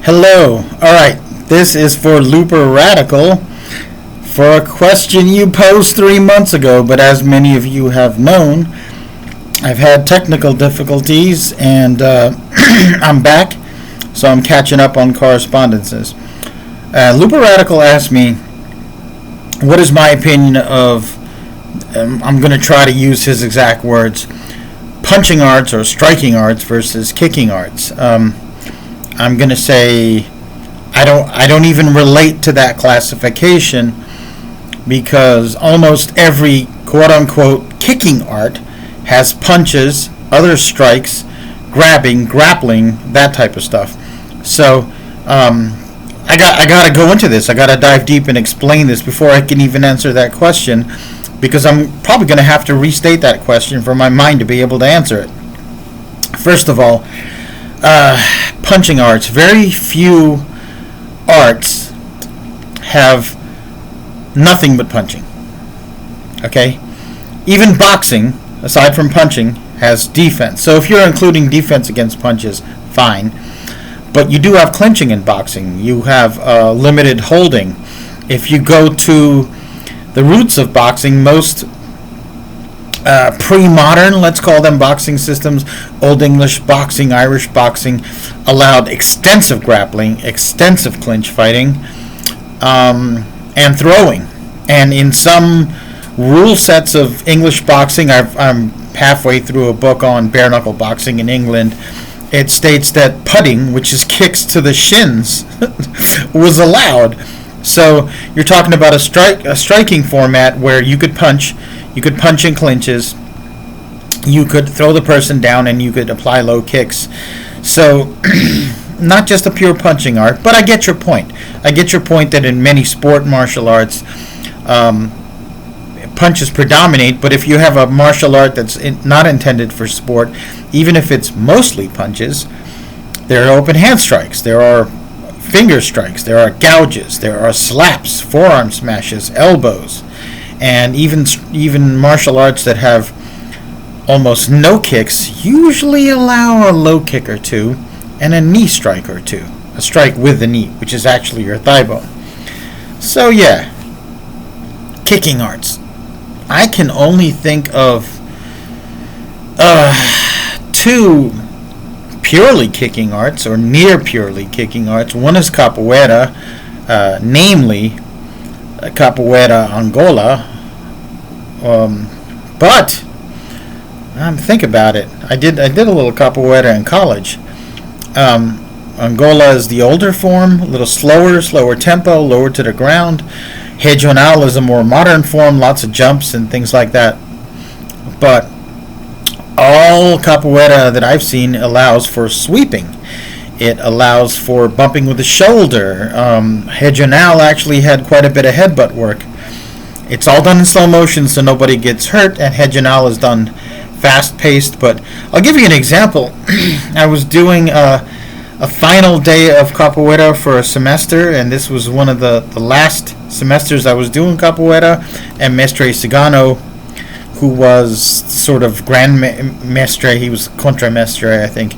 Hello. All right. This is for Looper Radical for a question you posed 3 months ago, but as many of you have known, I've had technical difficulties and I'm back, so I'm catching up on correspondences. Looper Radical asked me, what is my opinion of, I'm going to try to use his exact words, punching arts or striking arts versus kicking arts. I'm going to say I don't even relate to that classification because almost every quote-unquote kicking art has punches, other strikes, grabbing, grappling, that type of stuff. So I got to go into this. I got to dive deep and explain this before I can even answer that question, because I'm probably going to have to restate that question for my mind to be able to answer it. First of all, punching arts. Very few arts have nothing but punching. Okay? Even boxing, aside from punching, has defense. So if you're including defense against punches, fine. But you do have clinching in boxing. You have limited holding. If you go to the roots of boxing, most pre-modern, let's call them, boxing systems, Old English boxing, Irish boxing, allowed extensive grappling, extensive clinch fighting, and throwing. And in some rule sets of English boxing, I'm halfway through a book on bare knuckle boxing in England. It states that putting, which is kicks to the shins, was allowed. So you're talking about a striking format where you could punch in clinches, you could throw the person down, and you could apply low kicks. So not just a pure punching art, but I get your point. I get your point that in many sport martial arts, punches predominate, but if you have a martial art that's not intended for sport, even if it's mostly punches, there are open hand strikes, there are finger strikes, there are gouges, there are slaps, forearm smashes, elbows, and even martial arts that have almost no kicks usually allow a low kick or two and a knee strike or two, a strike with the knee, which is actually your thigh bone. So yeah, kicking arts. I can only think of two purely kicking arts, or near purely kicking arts. One is capoeira, namely capoeira Angola. But think about it. I did a little capoeira in college. Angola is the older form, a little slower tempo, lower to the ground. Regional is a more modern form, lots of jumps and things like that. But all capoeira that I've seen allows for sweeping. It allows for bumping with the shoulder. Regional actually had quite a bit of headbutt work. It's all done in slow motion so nobody gets hurt, and Regional is done fast-paced. But I'll give you an example. I was doing a final day of capoeira for a semester, and this was one of the last semesters I was doing capoeira, and Mestre Cigano, who was sort of Grand Mestre, he was Contra Mestre, I think,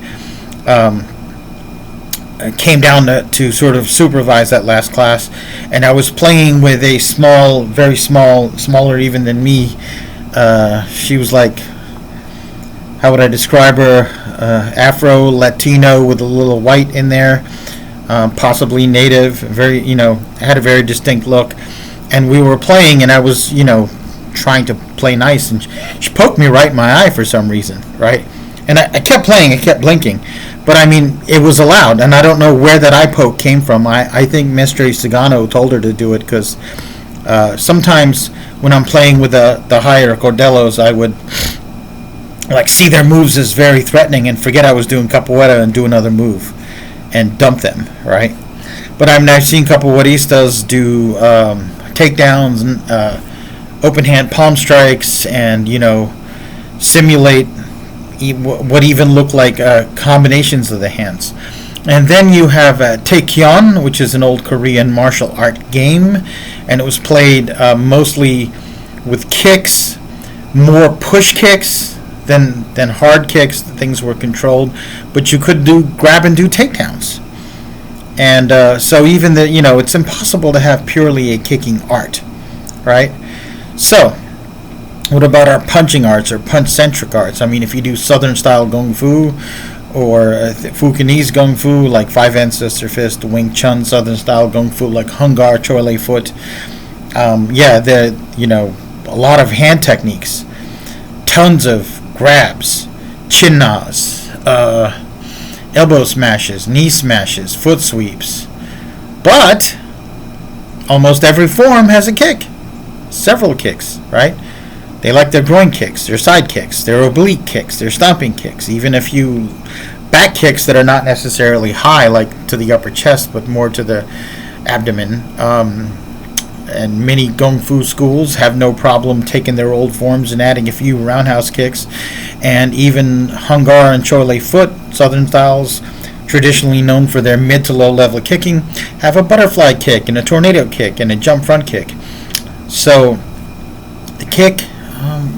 came down to sort of supervise that last class, and I was playing with a small, very small, smaller even than me. She was like, how would I describe her? Afro Latino with a little white in there, possibly native, very, had a very distinct look. And we were playing, and I was, trying to play nice, and she poked me right in my eye for some reason, right? And I kept playing, I kept blinking, but I mean, it was allowed, and I don't know where that eye poke came from. I think Mestre Cigano told her to do it, because sometimes when I'm playing with the higher Cordelos, I would see their moves as very threatening and forget I was doing capoeira and do another move and dump them, right? But I've seen capoeiristas do takedowns and open hand palm strikes, and simulate what even look like combinations of the hands. And then you have Taekyon, which is an old Korean martial art game, and it was played mostly with kicks, more push kicks than hard kicks. Things were controlled, but you could grab and do takedowns. And so even it's impossible to have purely a kicking art, right? So what about our punching arts or punch-centric arts? I mean, if you do Southern-style Kung Fu or Fukinese Kung Fu like Five Ancestor Fist, Wing Chun Southern-style Kung Fu like Hung Gar, Choi Lei Foot, a lot of hand techniques, tons of grabs, chin nas, elbow smashes, knee smashes, foot sweeps. But almost every form has a kick. Several kicks, right? They like their groin kicks, their side kicks, their oblique kicks, their stomping kicks, even a few back kicks that are not necessarily high, like to the upper chest, but more to the abdomen. And many Kung Fu schools have no problem taking their old forms and adding a few roundhouse kicks. And even Hung Gar and Choi Lei Foot, Southern styles, traditionally known for their mid to low level kicking, have a butterfly kick and a tornado kick and a jump front kick. So the kick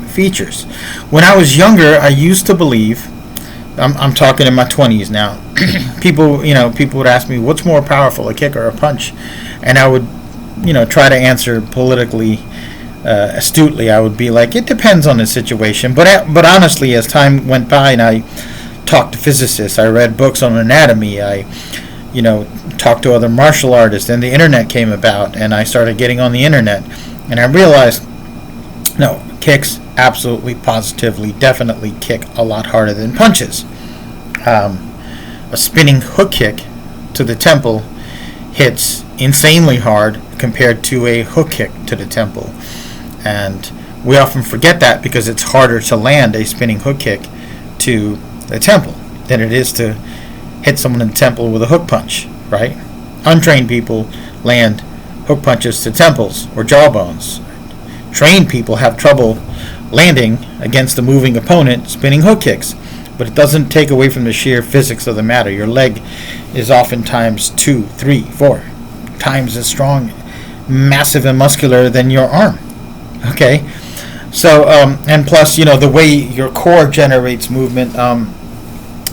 features. When I was younger, I used to believe, I'm talking in my 20s now, people would ask me, what's more powerful, a kick or a punch? And I would try to answer politically astutely. I would be like, it depends on the situation. But honestly, as time went by and I talked to physicists, I read books on anatomy, I talked to other martial artists, and the internet came about, and I started getting on the internet, and I realized, no, kicks absolutely, positively, definitely kick a lot harder than punches. A spinning hook kick to the temple hits insanely hard compared to a hook kick to the temple. And we often forget that because it's harder to land a spinning hook kick to the temple than it is to hit someone in the temple with a hook punch, right? Untrained people land hook punches to temples or jawbones. Trained people have trouble landing against a moving opponent spinning hook kicks. But it doesn't take away from the sheer physics of the matter. Your leg is oftentimes 2, 3, 4 times as strong, massive and muscular than your arm. Okay? So, and plus, the way your core generates movement,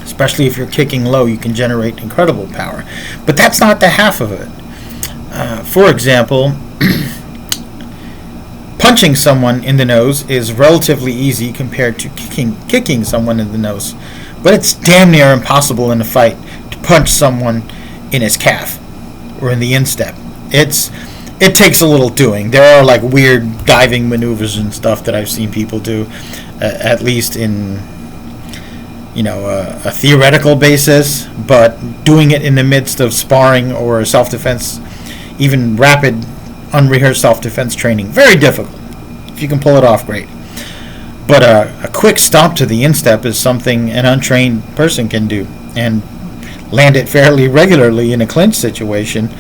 especially if you're kicking low, you can generate incredible power. But that's not the half of it. For example, punching someone in the nose is relatively easy compared to kicking someone in the nose. But it's damn near impossible in a fight to punch someone in his calf or in the instep. It takes a little doing. There are like weird diving maneuvers and stuff that I've seen people do, at least in a theoretical basis, but doing it in the midst of sparring or self-defense, even rapid unrehearsed self-defense training, very difficult. If you can pull it off, great. But a quick stomp to the instep is something an untrained person can do and land it fairly regularly in a clinch situation,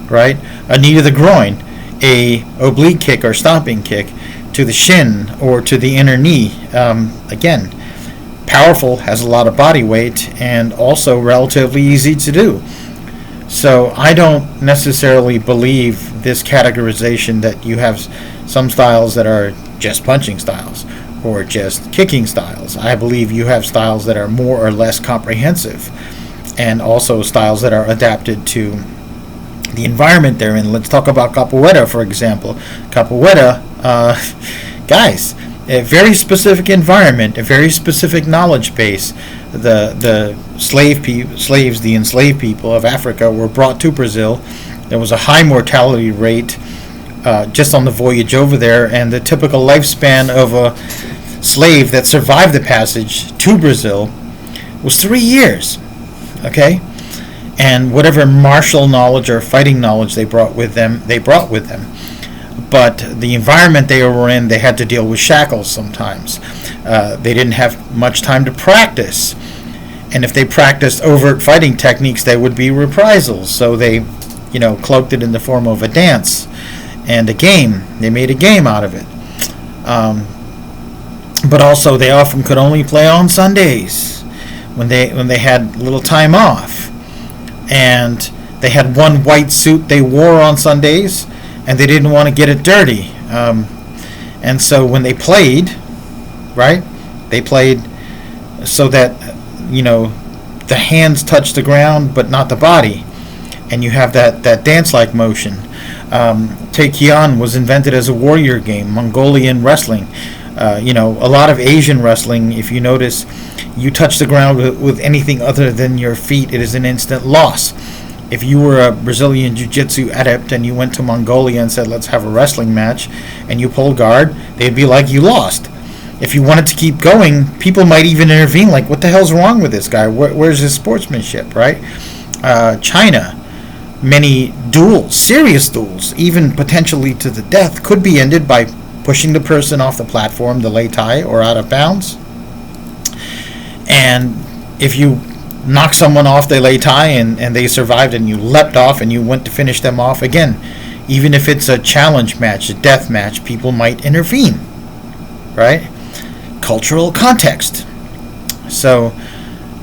right? A knee to the groin, a oblique kick or stomping kick to the shin or to the inner knee. Again, powerful, has a lot of body weight, and also relatively easy to do. So I don't necessarily believe this categorization that you have some styles that are just punching styles or just kicking styles. I believe you have styles that are more or less comprehensive, and also styles that are adapted to the environment they're in. Let's talk about capoeira, for example. Capoeira, guys, a very specific environment, a very specific knowledge base. The slaves, the enslaved people of Africa, were brought to Brazil. There was a high mortality rate just on the voyage over there, and the typical lifespan of a slave that survived the passage to Brazil was 3 years. Okay? And whatever martial knowledge or fighting knowledge they brought with them. But the environment they were in, they had to deal with shackles sometimes. They didn't have much time to practice. And if they practiced overt fighting techniques, there would be reprisals. So they, cloaked it in the form of a dance and a game. They made a game out of it. But also, they often could only play on Sundays when they had little time off. And they had one white suit they wore on Sundays, and they didn't want to get it dirty. And so when they played, right, they played so that, the hands touched the ground but not the body. and you have that dance-like motion. Taekyon was invented as a warrior game. Mongolian wrestling, a lot of Asian wrestling. If you notice, you touch the ground with anything other than your feet, it is an instant loss. If you were a Brazilian Jiu-Jitsu adept and you went to Mongolia and said, let's have a wrestling match, and you pulled guard, they'd be like, you lost. If you wanted to keep going, people might even intervene, like, what the hell's wrong with this guy? Where's his sportsmanship, right? China, many duels, serious duels, even potentially to the death, could be ended by pushing the person off the platform, the lei tai, or out of bounds. And if you knock someone off the lei tai and they survived and you leapt off and you went to finish them off, again, even if it's a challenge match, a death match, people might intervene, right? Cultural context. So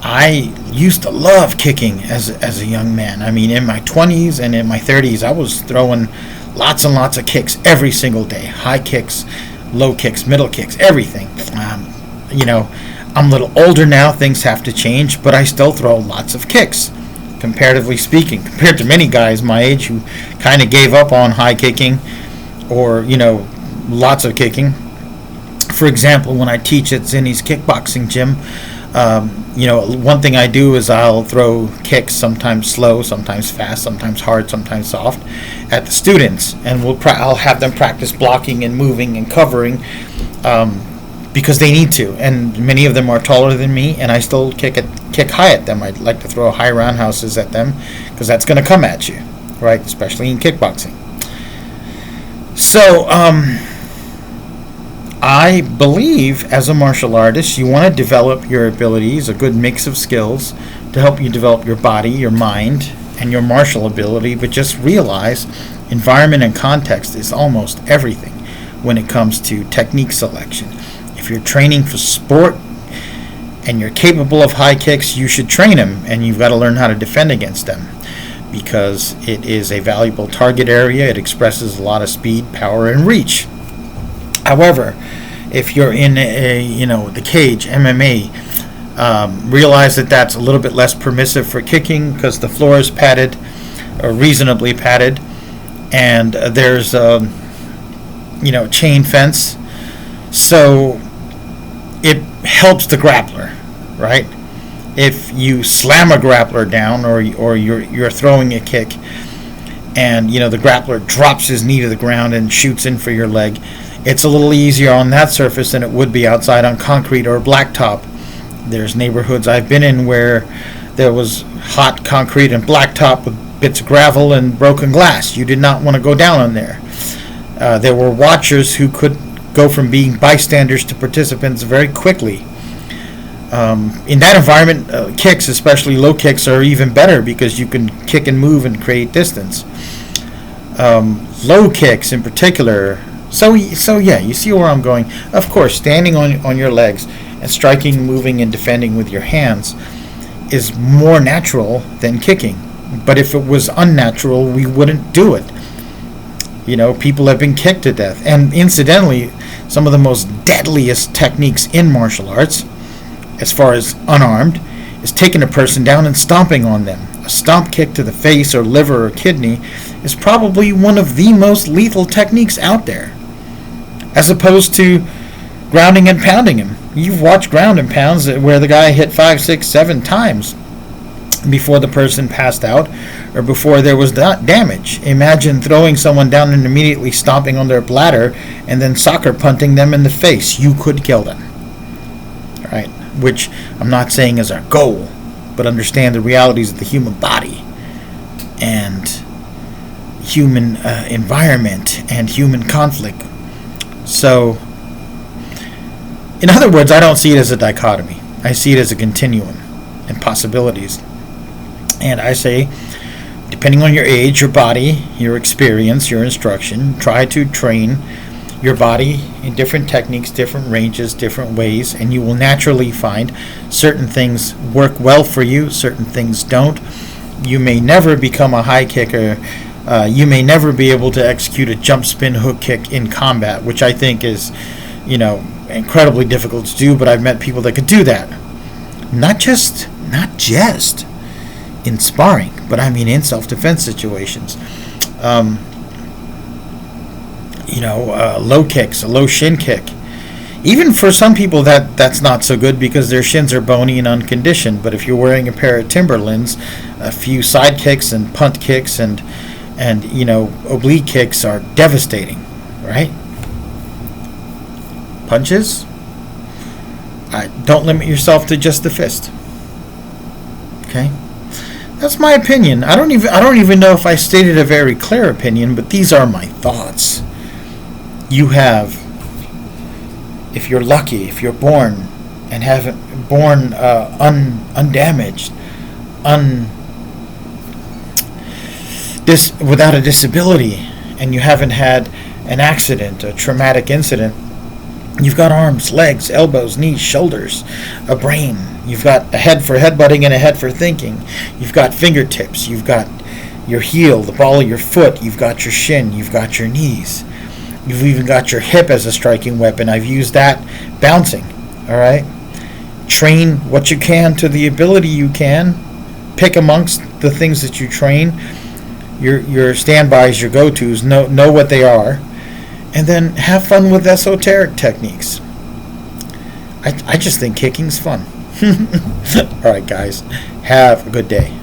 I used to love kicking as a young man. I mean, in my 20s and in my 30s, I was throwing lots and lots of kicks every single day. High kicks, low kicks, middle kicks, everything. I'm a little older now. Things have to change, but I still throw lots of kicks, comparatively speaking, compared to many guys my age who kind of gave up on high kicking or, lots of kicking. For example, when I teach at Zinni's kickboxing gym, one thing I do is I'll throw kicks, sometimes slow, sometimes fast, sometimes hard, sometimes soft, at the students, and I'll have them practice blocking and moving and covering, because they need to. And many of them are taller than me, and I still kick high at them. I'd like to throw high roundhouses at them because that's going to come at you, right? Especially in kickboxing. So, I believe as a martial artist, you want to develop your abilities, a good mix of skills to help you develop your body, your mind, and your martial ability, but just realize environment and context is almost everything when it comes to technique selection. If you're training for sport and you're capable of high kicks, you should train them, and you've got to learn how to defend against them because it is a valuable target area. It expresses a lot of speed, power, and reach. However, if you're in the cage, MMA, realize that that's a little bit less permissive for kicking because the floor is padded, or reasonably padded, and there's chain fence, so it helps the grappler, right? If you slam a grappler down, or you're throwing a kick, and the grappler drops his knee to the ground and shoots in for your leg, it's a little easier on that surface than it would be outside on concrete or blacktop. There's neighborhoods I've been in where there was hot concrete and blacktop with bits of gravel and broken glass. You did not want to go down on there. There were watchers who could go from being bystanders to participants very quickly. In that environment, kicks, especially low kicks, are even better because you can kick and move and create distance. Low kicks in particular. So yeah, you see where I'm going. Of course, standing on your legs and striking, moving, and defending with your hands is more natural than kicking. But if it was unnatural, we wouldn't do it. People have been kicked to death. And incidentally, some of the most deadliest techniques in martial arts, as far as unarmed, is taking a person down and stomping on them. A stomp kick to the face or liver or kidney is probably one of the most lethal techniques out there, as opposed to grounding and pounding him. You've watched ground and pounds where the guy hit 5, 6, 7 times before the person passed out or before there was damage. Imagine throwing someone down and immediately stomping on their bladder and then soccer punting them in the face. You could kill them, right? Which I'm not saying is our goal, but understand the realities of the human body and human environment and human conflict. So, in other words, I don't see it as a dichotomy. I see it as a continuum and possibilities. And I say, depending on your age, your body, your experience, your instruction, try to train your body in different techniques, different ranges, different ways, and you will naturally find certain things work well for you, certain things don't. You may never become a high kicker. You may never be able to execute a jump spin hook kick in combat, which I think is, incredibly difficult to do, but I've met people that could do that. Not just in sparring, but I mean in self-defense situations. Low kicks, a low shin kick. Even for some people that's not so good because their shins are bony and unconditioned. But if you're wearing a pair of Timberlands, a few side kicks and punt kicks and oblique kicks are devastating, right? Punches, don't limit yourself to just the fist. Okay, that's my opinion. I don't even know if I stated a very clear opinion, but these are my thoughts. You have, if you're lucky, if you're born and haven't born undamaged, without a disability, and you haven't had an accident, a traumatic incident, you've got arms, legs, elbows, knees, shoulders, a brain. You've got a head for headbutting and a head for thinking. You've got fingertips. You've got your heel, the ball of your foot. You've got your shin. You've got your knees. You've even got your hip as a striking weapon. I've used that bouncing. All right? Train what you can to the ability you can. Pick amongst the things that you train. Your standbys, your go-tos. Know what they are. And then have fun with esoteric techniques. I just think kicking's fun. All right, guys. Have a good day.